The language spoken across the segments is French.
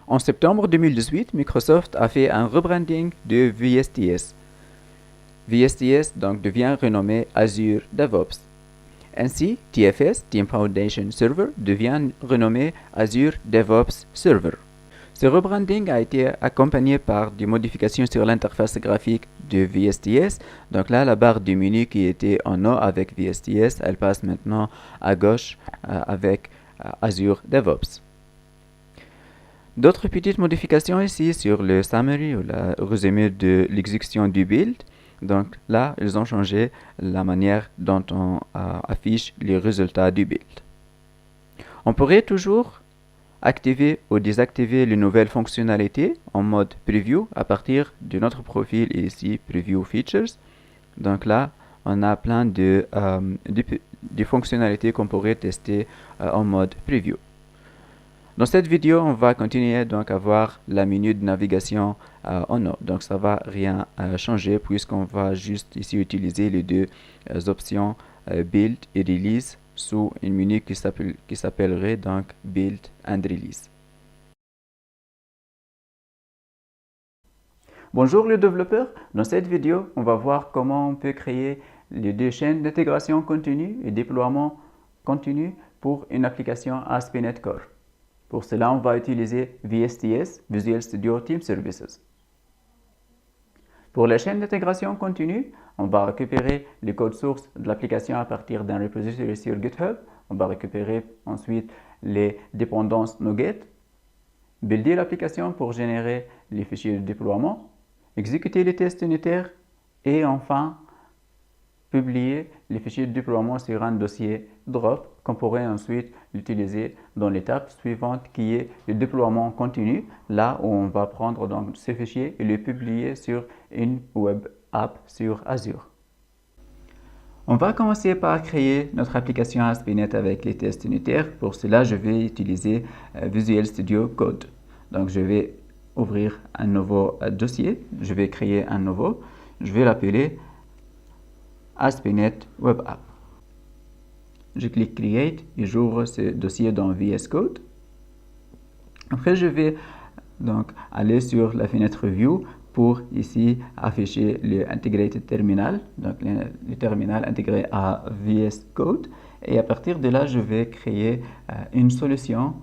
En septembre 2018, Microsoft a fait un rebranding de VSTS. VSTS donc devient renommé Azure DevOps. Ainsi, TFS, Team Foundation Server, devient renommé Azure DevOps Server. Ce rebranding a été accompagné par des modifications sur l'interface graphique de VSTS. Donc là, la barre du menu qui était en haut avec VSTS, elle passe maintenant à gauche avec Azure DevOps. D'autres petites modifications ici sur le summary ou le résumé de l'exécution du build. Donc là, ils ont changé la manière dont on affiche les résultats du build. On pourrait toujours activer ou désactiver les nouvelles fonctionnalités en mode preview à partir de notre profil ici preview features. Donc là, on a plein de fonctionnalités qu'on pourrait tester en mode preview. Dans cette vidéo, on va continuer donc à voir la menu de navigation en haut. Donc ça va rien changer puisqu'on va juste ici utiliser les deux options build et release sous une menu qui s'appellerait donc build and release. Bonjour les développeurs, dans cette vidéo, on va voir comment on peut créer les deux chaînes d'intégration continue et déploiement continu pour une application ASP.NET Core. Pour cela, on va utiliser VSTS, Visual Studio Team Services. Pour la chaîne d'intégration continue, on va récupérer le code source de l'application à partir d'un repository sur GitHub. On va récupérer ensuite les dépendances NuGet, builder l'application pour générer les fichiers de déploiement, exécuter les tests unitaires et enfin publier les fichiers de déploiement sur un dossier drop qu'on pourrait ensuite l'utiliser dans l'étape suivante qui est le déploiement continu, là où on va prendre donc ces fichiers et les publier sur une web app sur Azure. On va commencer par créer notre application ASP.NET avec les tests unitaires. Pour cela, je vais utiliser Visual Studio Code. Donc, je vais ouvrir un nouveau dossier. Je vais créer un nouveau. Je vais l'appeler ASP.NET Web App. Je clique Create et j'ouvre ce dossier dans VS Code. Après, je vais donc aller sur la fenêtre View pour ici afficher le Integrated Terminal, donc le terminal intégré à VS Code. Et à partir de là, je vais créer une solution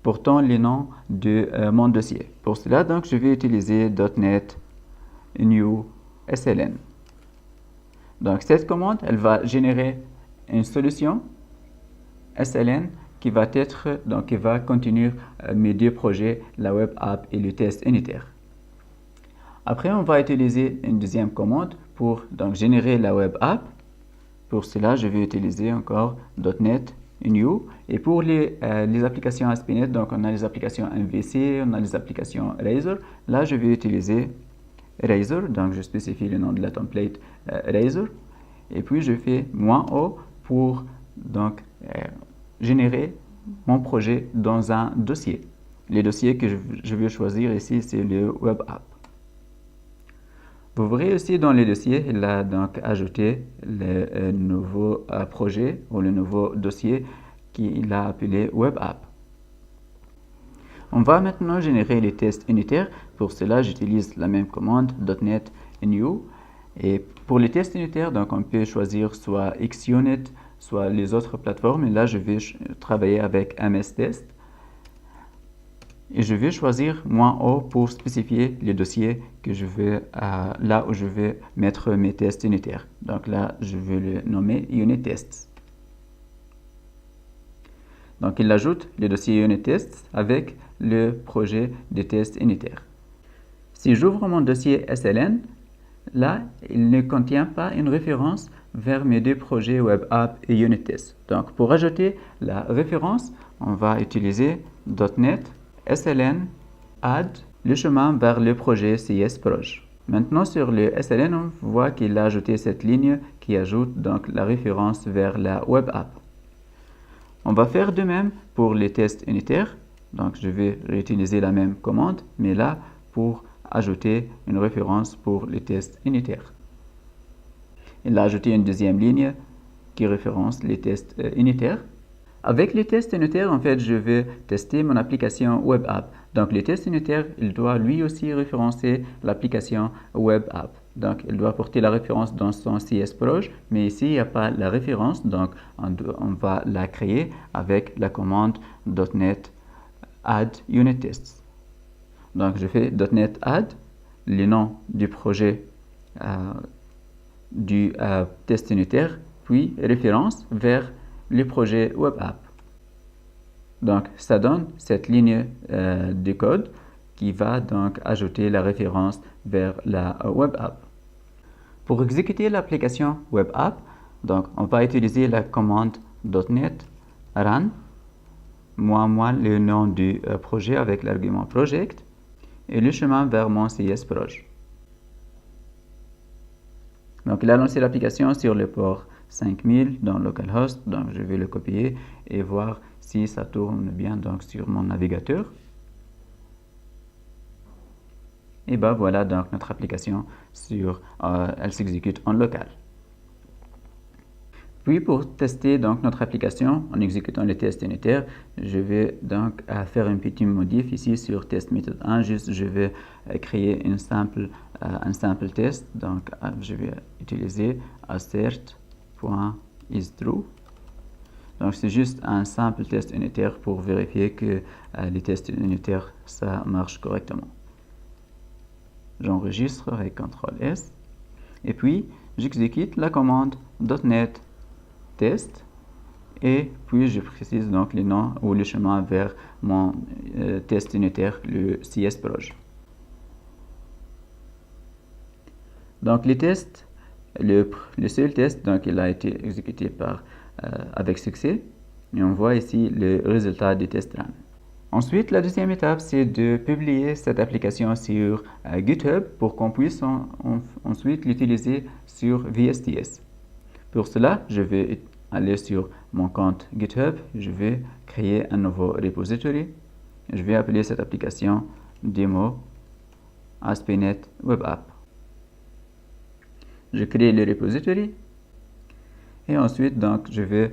portant le nom de mon dossier. Pour cela, donc, je vais utiliser .NET New SLN. Donc, cette commande, elle va générer une solution SLN qui va contenir mes deux projets, la web app et le test unitaire. Après, on va utiliser une deuxième commande pour donc générer la web app. Pour cela, je vais utiliser encore .NET New. Et pour les applications ASP.NET, donc on a les applications MVC, on a les applications Razor. Là, je vais utiliser Razor, donc je spécifie le nom de la template Razor. Et puis, je fais "-o" pour donc générer mon projet dans un dossier. Le dossier que je vais choisir ici, c'est le web app. Vous verrez aussi dans les dossiers, il a donc ajouté le nouveau projet ou le nouveau dossier qu'il a appelé web app. On va maintenant générer les tests unitaires. Pour cela, j'utilise la même commande .NET New. Et pour les tests unitaires, donc on peut choisir soit XUnit, soit les autres plateformes. Et là, je vais travailler avec MS-Test. Et je vais choisir "-o" pour spécifier les dossiers que je veux, là où je vais mettre mes tests unitaires. Donc là, je vais le nommer Unit Tests. Donc il ajoute le dossier Unit Tests avec le projet de tests unitaires. Si j'ouvre mon dossier SLN, là, il ne contient pas une référence vers mes deux projets Web App et Unit Test. Donc, pour ajouter la référence, on va utiliser .NET SLN add le chemin vers le projet CS-Proj. Maintenant, sur le SLN, on voit qu'il a ajouté cette ligne qui ajoute donc la référence vers la Web App. On va faire de même pour les tests unitaires. Donc, je vais réutiliser la même commande, mais là, pour ajouter une référence pour les tests unitaires. Il a ajouté une deuxième ligne qui référence les tests unitaires. Avec le test unitaire, en fait, je vais tester mon application web app. Donc, le test unitaire, il doit lui aussi référencer l'application web app. Donc, il doit porter la référence dans son CSproj, mais ici, il n'y a pas la référence, donc on va la créer avec la commande .NET add unit tests. Donc, je fais .NET add, le nom du projet du test unitaire, puis référence vers le projet web app. Donc, ça donne cette ligne de code qui va donc ajouter la référence vers la web app. Pour exécuter l'application web app, donc on va utiliser la commande .NET run, le nom du projet avec l'argument project et le chemin vers mon CSproj. Donc, il a lancé l'application sur le port 5000 dans localhost, donc je vais le copier et voir si ça tourne bien donc sur mon navigateur. Et ben voilà donc notre application elle s'exécute en local. Puis pour tester donc notre application en exécutant les tests unitaires, je vais donc faire une petite modif ici sur test méthode 1. Juste je vais créer un simple test. Donc je vais utiliser assert.isTrue. Donc c'est juste un simple test unitaire pour vérifier que les tests unitaires ça marche correctement. J'enregistre avec CTRL-S et puis j'exécute la commande .NET test et puis je précise donc le nom ou le chemin vers mon test unitaire, le CSproj. Donc les tests, le seul test donc il a été exécuté avec succès et on voit ici le résultat du test run. Ensuite, la deuxième étape, c'est de publier cette application sur GitHub pour qu'on puisse ensuite l'utiliser sur VSTS. Pour cela, je vais aller sur mon compte GitHub, je vais créer un nouveau repository. Je vais appeler cette application Demo ASP.NET Web App. Je crée le repository et ensuite donc je vais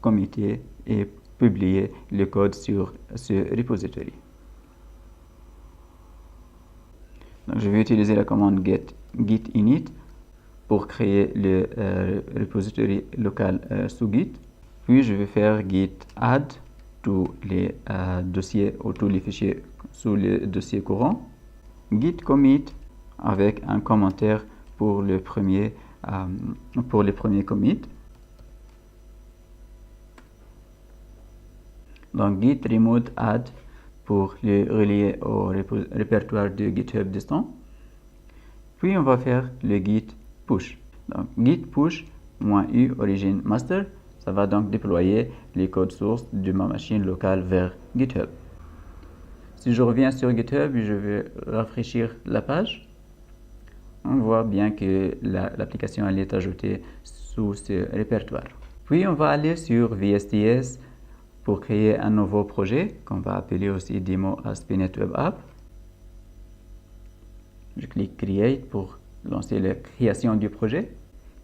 committer et publier le code sur ce repository. Donc, je vais utiliser la commande git init pour créer le repository local sous Git. Puis je vais faire git add tous les dossiers ou tous les fichiers sous le dossier courant. Git commit avec un commentaire pour les premiers commits. Donc git remote add pour les relier au répertoire de GitHub distant. Puis on va faire le git push. Donc git push -u origin master, ça va donc déployer les codes sources de ma machine locale vers GitHub. Si je reviens sur GitHub, je vais rafraîchir la page. On voit bien que l'application est ajoutée sous ce répertoire. Puis on va aller sur VSTS pour créer un nouveau projet qu'on va appeler aussi Demo ASP.NET Web App. Je clique Create pour lancer la création du projet.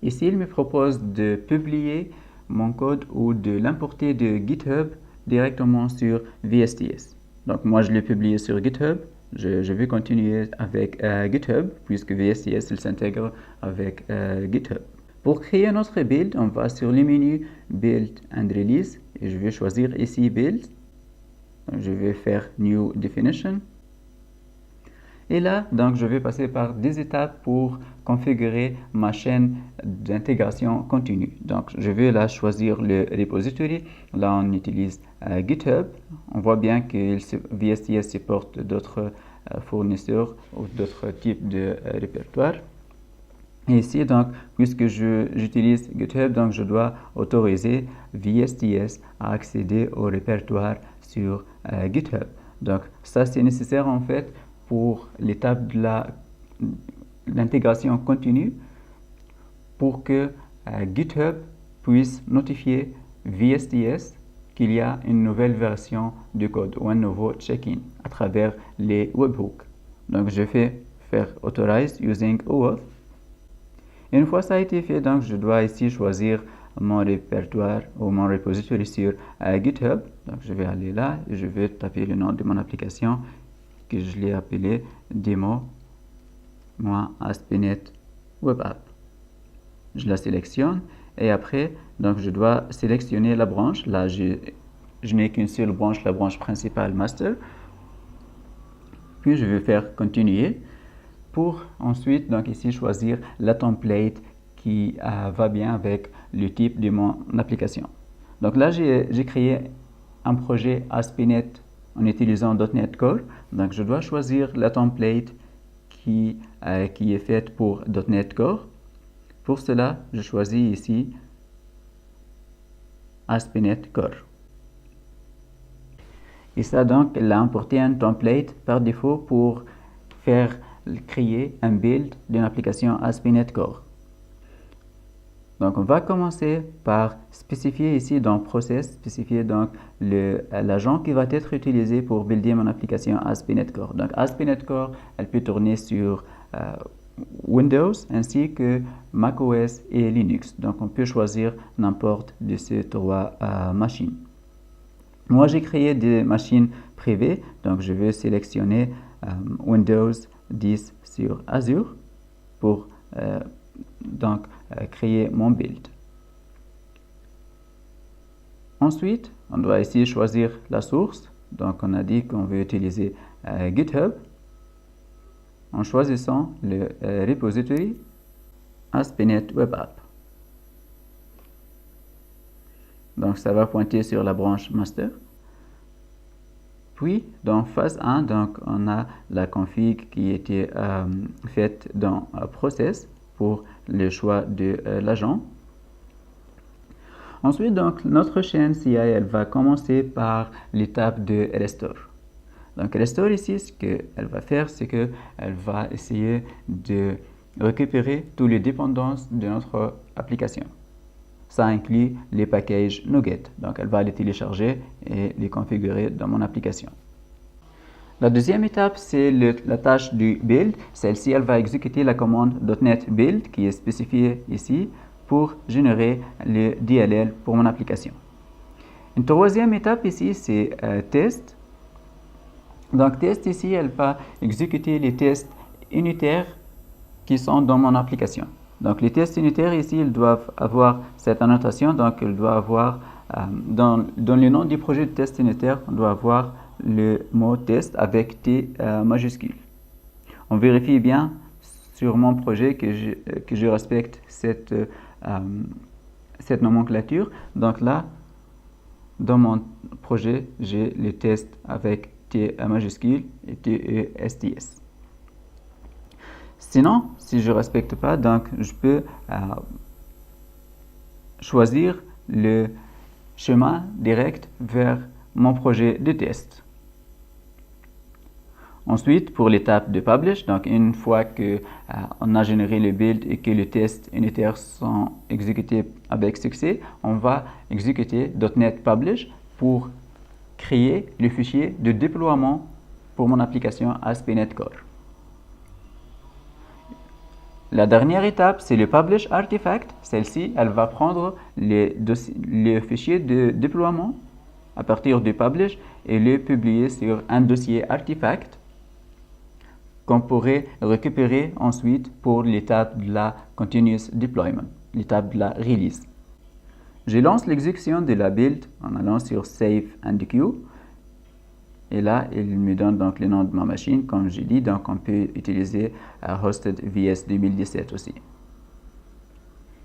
Ici, il me propose de publier mon code ou de l'importer de GitHub directement sur VSTS. Donc moi, je l'ai publié sur GitHub. Je vais continuer avec GitHub puisque VSTS il s'intègre avec GitHub. Pour créer notre build, on va sur le menu Build and Release et je vais choisir ici Build. Donc, je vais faire New Definition. Et là, donc, je vais passer par des étapes pour configurer ma chaîne d'intégration continue. Donc, je vais là choisir le repository. Là, on utilise GitHub. On voit bien que VSTS supporte d'autres fournisseurs ou d'autres types de répertoires. Et ici, donc, puisque j'utilise GitHub, donc je dois autoriser VSTS à accéder au répertoire sur GitHub. Donc, ça, c'est nécessaire en fait pour l'étape de l'intégration continue pour que GitHub puisse notifier VSTS qu'il y a une nouvelle version du code ou un nouveau check-in à travers les webhooks. Donc, je vais faire Authorize using OAuth. Et une fois ça a été fait, donc je dois ici choisir mon répertoire ou mon repository sur GitHub. Donc, je vais aller là et je vais taper le nom de mon application que je l'ai appelé démo-ASP.NET Web App. Je la sélectionne et après, donc je dois sélectionner la branche. Là, je n'ai qu'une seule branche, la branche principale master. Puis je vais faire continuer pour ensuite, donc ici, choisir la template qui va bien avec le type de mon application. Donc là, j'ai créé un projet ASP.NET en utilisant .NET Core. Donc je dois choisir la template qui est faite pour .NET Core. Pour cela, je choisis ici ASP.NET Core. Et ça, donc, elle a importé un template par défaut pour créer un build d'une application ASP.NET Core. Donc, on va commencer par spécifier ici dans Process, spécifier donc l'agent qui va être utilisé pour builder mon application ASP.NET Core. Donc, ASP.NET Core, elle peut tourner sur Windows ainsi que macOS et Linux. Donc, on peut choisir n'importe de ces trois machines. Moi, j'ai créé des machines privées, donc je vais sélectionner Windows 10 sur Azure pour créer mon build. Ensuite, on doit ici choisir la source. Donc, on a dit qu'on veut utiliser GitHub en choisissant le repository ASP.NET Web App. Donc, ça va pointer sur la branche master. Puis, dans phase 1, donc, on a la config qui était faite dans Process pour le choix de l'agent. Ensuite, donc, notre chaîne CI, elle va commencer par l'étape de restore. Donc, restore ici, ce qu'elle va faire, c'est qu'elle va essayer de récupérer toutes les dépendances de notre application. Ça inclut les packages NuGet. Donc, elle va les télécharger et les configurer dans mon application. La deuxième étape, c'est la tâche du build. Celle-ci, elle va exécuter la commande .NET Build qui est spécifiée ici pour générer le DLL pour mon application. Une troisième étape ici, c'est test. Donc, test ici, elle va exécuter les tests unitaires qui sont dans mon application. Donc, les tests unitaires ici, ils doivent avoir cette annotation. Donc, ils doivent avoir, dans le nom du projet de test unitaire, on doit avoir le mot test avec T majuscule. On vérifie bien sur mon projet que je respecte cette nomenclature. Donc là, dans mon projet, j'ai les tests avec T majuscule et TESTS. Sinon, si je ne respecte pas, donc je peux choisir le chemin direct vers mon projet de test. Ensuite, pour l'étape de Publish, donc une fois qu'on a généré le build et que les tests unitaires sont exécutés avec succès, on va exécuter .NET Publish pour créer le fichier de déploiement pour mon application ASP.NET Core. La dernière étape, c'est le Publish Artifact. Celle-ci, elle va prendre les fichiers de déploiement à partir du Publish et les publier sur un dossier Artifact qu'on pourrait récupérer ensuite pour l'étape de la Continuous Deployment, l'étape de la release. Je lance l'exécution de la build en allant sur Save and Queue. Et là, il me donne donc le nom de ma machine, comme j'ai dit. Donc, on peut utiliser Hosted VS 2017 aussi.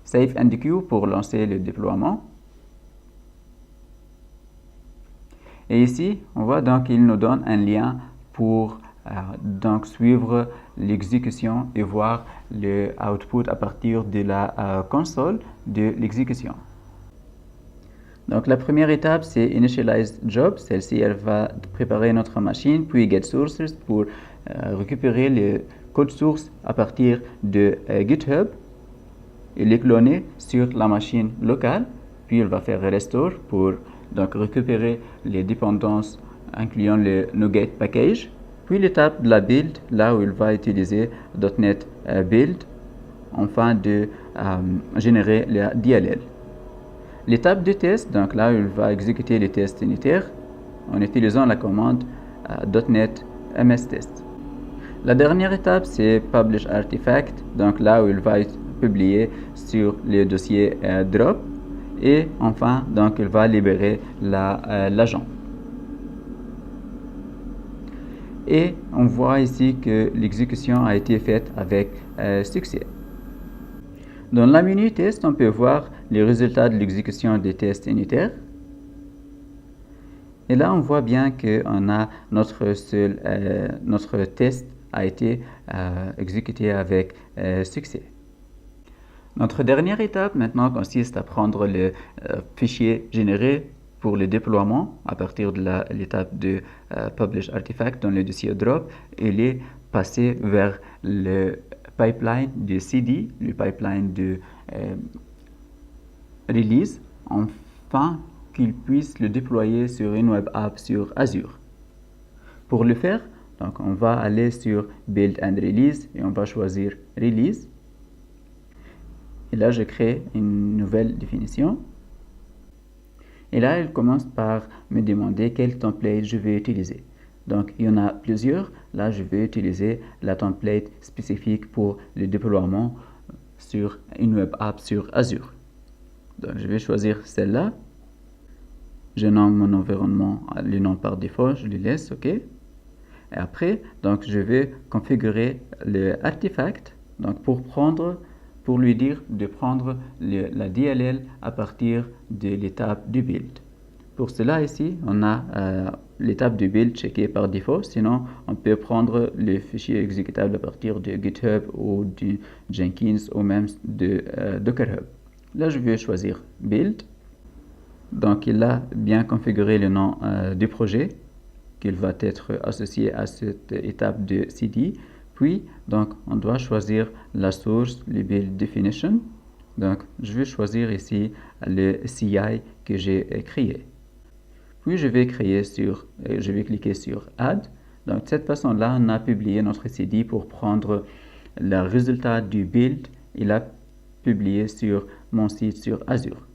Save and Queue pour lancer le déploiement. Et ici, on voit donc qu'il nous donne un lien pour donc suivre l'exécution et voir le output à partir de la console de l'exécution. Donc la première étape, c'est Initialize Job. Celle-ci, elle va préparer notre machine, puis Get Sources pour récupérer le code source à partir de GitHub et les cloner sur la machine locale. Puis elle va faire Restore pour donc récupérer les dépendances incluant le NuGet package. Puis l'étape de la build, là où il va utiliser .NET Build, afin de générer la DLL. L'étape de test, donc là, il va exécuter les tests unitaires en utilisant la commande .NET mstest. La dernière étape, c'est Publish Artifact, donc là où il va être publié sur le dossier drop. Et enfin, donc, il va libérer l'agent. Et on voit ici que l'exécution a été faite avec succès. Dans la menu test, on peut voir les résultats de l'exécution des tests unitaires. Et là, on voit bien que notre test a été exécuté avec succès. Notre dernière étape maintenant consiste à prendre le fichier généré pour le déploiement à partir de l'étape de Publish Artifact dans le dossier drop et les passer vers le pipeline de CD, le pipeline de release, afin qu'il puisse le déployer sur une web app sur Azure. Pour le faire, donc on va aller sur Build and Release et on va choisir Release. Et là, je crée une nouvelle définition. Et là, il commence par me demander quel template je vais utiliser. Donc, il y en a plusieurs. Là, je vais utiliser la template spécifique pour le déploiement sur une web app sur Azure. Donc, je vais choisir celle-là. Je nomme mon environnement le nom par défaut, je le laisse, OK. Et après, donc, je vais configurer le artefact donc, pour lui dire de prendre la DLL à partir de l'étape du build. Pour cela, ici, on a l'étape du build checkée par défaut. Sinon, on peut prendre les fichiers exécutables à partir de GitHub ou du Jenkins ou même de Docker Hub. Là, je vais choisir build. Donc, il a bien configuré le nom du projet qu'il va être associé à cette étape de CD. Puis, donc, on doit choisir la source, le build definition. Donc, je vais choisir ici le CI que j'ai créé. Puis, je vais cliquer sur Add. Donc, de cette façon-là, on a publié notre CD pour prendre le résultat du build et l'a publié sur mon site sur Azure.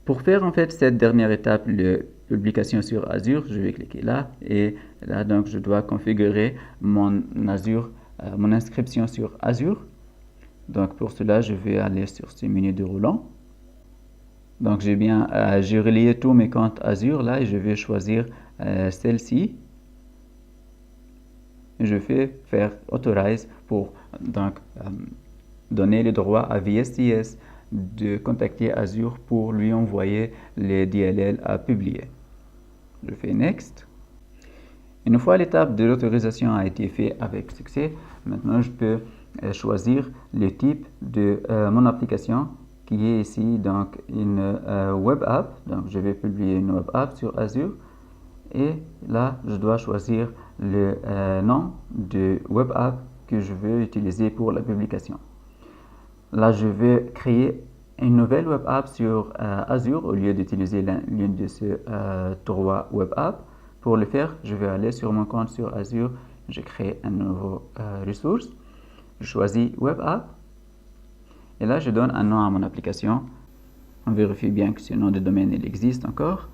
Pour faire en fait cette dernière étape, la publication sur Azure, je vais cliquer là et là donc je dois configurer mon inscription sur Azure. Donc pour cela, je vais aller sur ce menu déroulant. Donc j'ai relié tous mes comptes Azure là et je vais choisir celle-ci. Je vais faire Authorize pour donc donner le droit à VSTS de contacter Azure pour lui envoyer les DLL à publier. Je fais Next. Une fois l'étape de l'autorisation a été faite avec succès, maintenant je peux choisir le type de mon application qui est ici donc une web app. Donc je vais publier une web app sur Azure et là je dois choisir le nom de web app que je veux utiliser pour la publication. Là, je vais créer une nouvelle web app sur Azure au lieu d'utiliser l'une de ces trois web apps. Pour le faire, je vais aller sur mon compte sur Azure, je crée un nouveau ressource, je choisis web app et là, je donne un nom à mon application. On vérifie bien que ce nom de domaine il existe encore.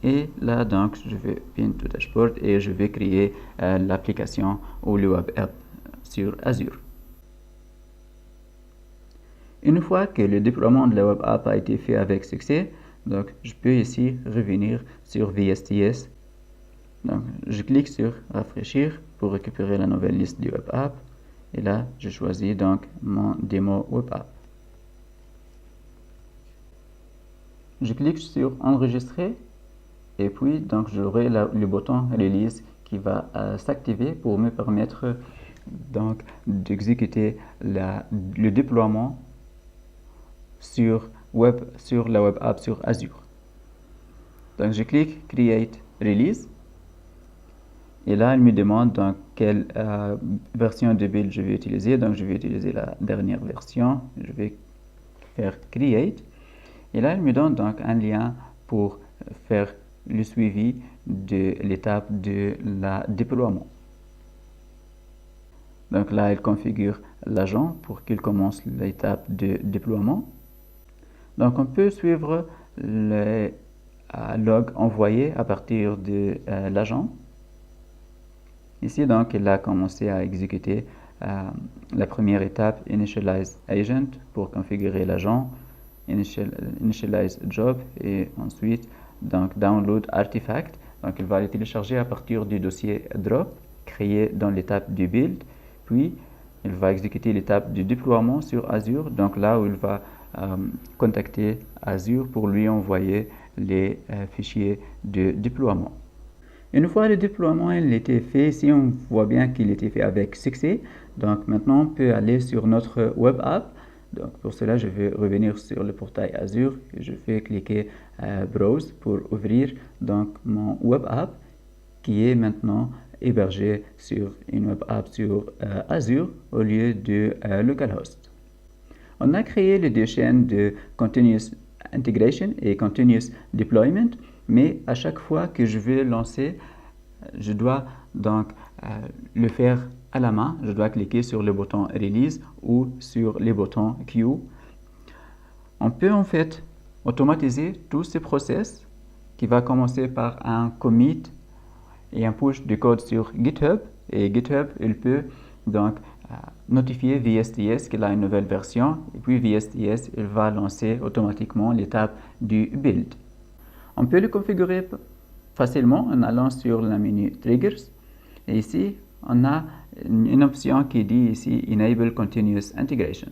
Et là, donc, je vais pin to dashboard et je vais créer l'application ou le web app sur Azure. Une fois que le déploiement de la web app a été fait avec succès, donc je peux ici revenir sur VSTS. Donc je clique sur rafraîchir pour récupérer la nouvelle liste du web app. Et là, je choisis donc mon démo web app. Je clique sur enregistrer et puis donc j'aurai le bouton release qui va s'activer pour me permettre donc d'exécuter le déploiement sur la web app sur Azure. Donc je clique Create Release et là il me demande donc quelle version de build je vais utiliser. Donc je vais utiliser la dernière version. Je vais faire Create et là il me donne donc un lien pour faire le suivi de l'étape de la déploiement. Donc là il configure l'agent pour qu'il commence l'étape de déploiement. Donc, on peut suivre le log envoyé à partir de l'agent. Ici, donc, il a commencé à exécuter la première étape, Initialize Agent, pour configurer l'agent, Initialize Job, et ensuite, donc, Download Artifact. Donc, il va le télécharger à partir du dossier drop, créé dans l'étape du build, puis il va exécuter l'étape du déploiement sur Azure, donc là où il va contacter Azure pour lui envoyer les fichiers de déploiement. Une fois le déploiement était fait, ici on voit bien qu'il était fait avec succès. Donc maintenant on peut aller sur notre web app. Donc pour cela je vais revenir sur le portail Azure et je vais cliquer Browse pour ouvrir donc mon web app qui est maintenant hébergé sur une web app sur Azure au lieu de localhost. On a créé les deux chaînes de Continuous Integration et Continuous Deployment, mais à chaque fois que je vais lancer, je dois donc le faire à la main. Je dois cliquer sur le bouton Release ou sur les boutons Queue. On peut en fait automatiser tous ces process qui va commencer par un commit et un push de code sur GitHub. Et GitHub, il peut donc notifier VSTS qu'il a une nouvelle version. Et puis VSTS, il va lancer automatiquement l'étape du build. On peut le configurer facilement en allant sur le menu Triggers. Et ici, on a une option qui dit ici Enable Continuous Integration.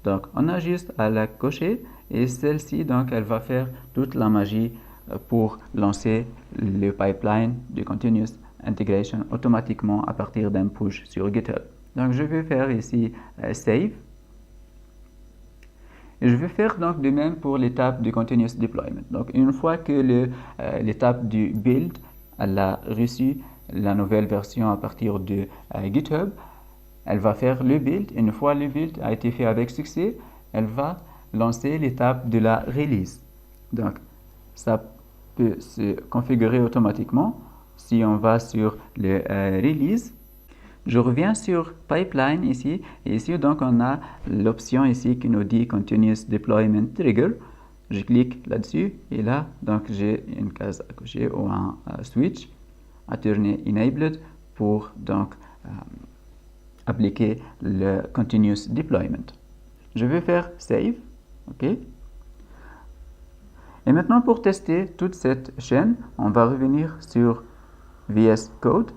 Donc, on a juste à la cocher et celle-ci, donc, elle va faire toute la magie pour lancer le pipeline de Continuous Integration automatiquement à partir d'un push sur GitHub. Donc, je vais faire ici Save. Et je vais faire donc de même pour l'étape du Continuous Deployment. Donc, une fois que l'étape du build elle a reçu la nouvelle version à partir de GitHub, elle va faire le build. Une fois le build a été fait avec succès, elle va lancer l'étape de la release. Donc, ça peut se configurer automatiquement si on va sur le release. Je reviens sur Pipeline ici, et ici donc on a l'option ici qui nous dit Continuous Deployment Trigger. Je clique là-dessus et là donc j'ai une case à cocher ou un switch à tourner Enabled pour donc appliquer le Continuous Deployment. Je vais faire Save, ok. Et maintenant pour tester toute cette chaîne, on va revenir sur VS Code.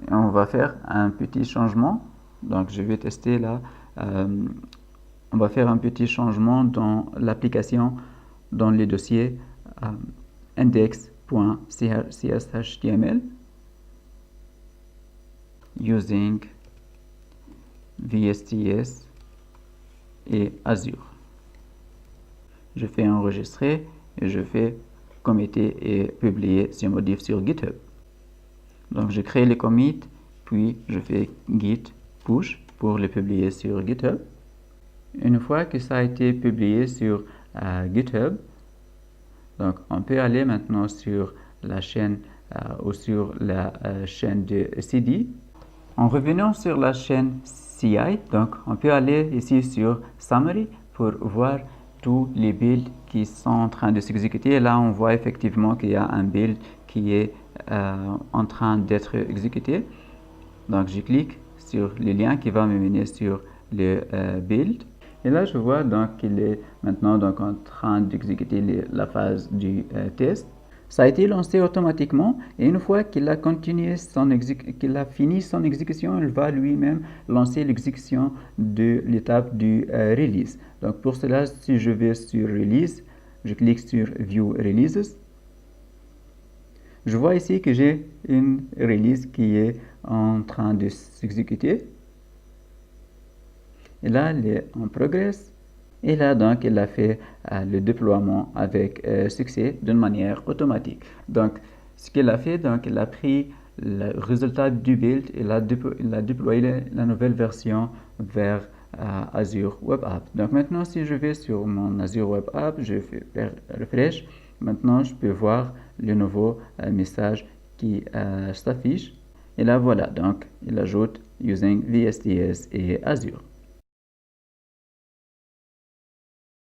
Et on va faire un petit changement. Donc, je vais tester là. On va faire un petit changement dans l'application, dans les dossiers index.cshtml using VSTS et Azure. Je fais enregistrer et je fais committer et publier ces modifs sur GitHub. Donc, je crée les commits, puis je fais git push pour les publier sur GitHub. Une fois que ça a été publié sur GitHub, donc on peut aller maintenant sur la chaîne ou sur la chaîne de CD. En revenant sur la chaîne CI, donc on peut aller ici sur Summary pour voir tous les builds qui sont en train de s'exécuter. Là, on voit effectivement qu'il y a un build qui est en train d'être exécuté. Donc, je clique sur le lien qui va me mener sur le build. Et là, je vois donc qu'il est maintenant donc en train d'exécuter la phase du test. Ça a été lancé automatiquement et une fois qu'il a fini son exécution, il va lui-même lancer l'exécution de l'étape du release. Donc, pour cela, si je vais sur Release, je clique sur View Releases. Je vois ici que j'ai une release qui est en train de s'exécuter. Et là, elle est en progress. Et là, donc, elle a fait le déploiement avec succès d'une manière automatique. Donc, ce qu'elle a fait, donc, elle a pris le résultat du build et elle a déployé la nouvelle version vers Azure Web App. Donc, maintenant, si je vais sur mon Azure Web App, je fais refresh. Maintenant, je peux voir le nouveau message qui s'affiche. Et là, voilà, donc, il ajoute using VSTS et Azure.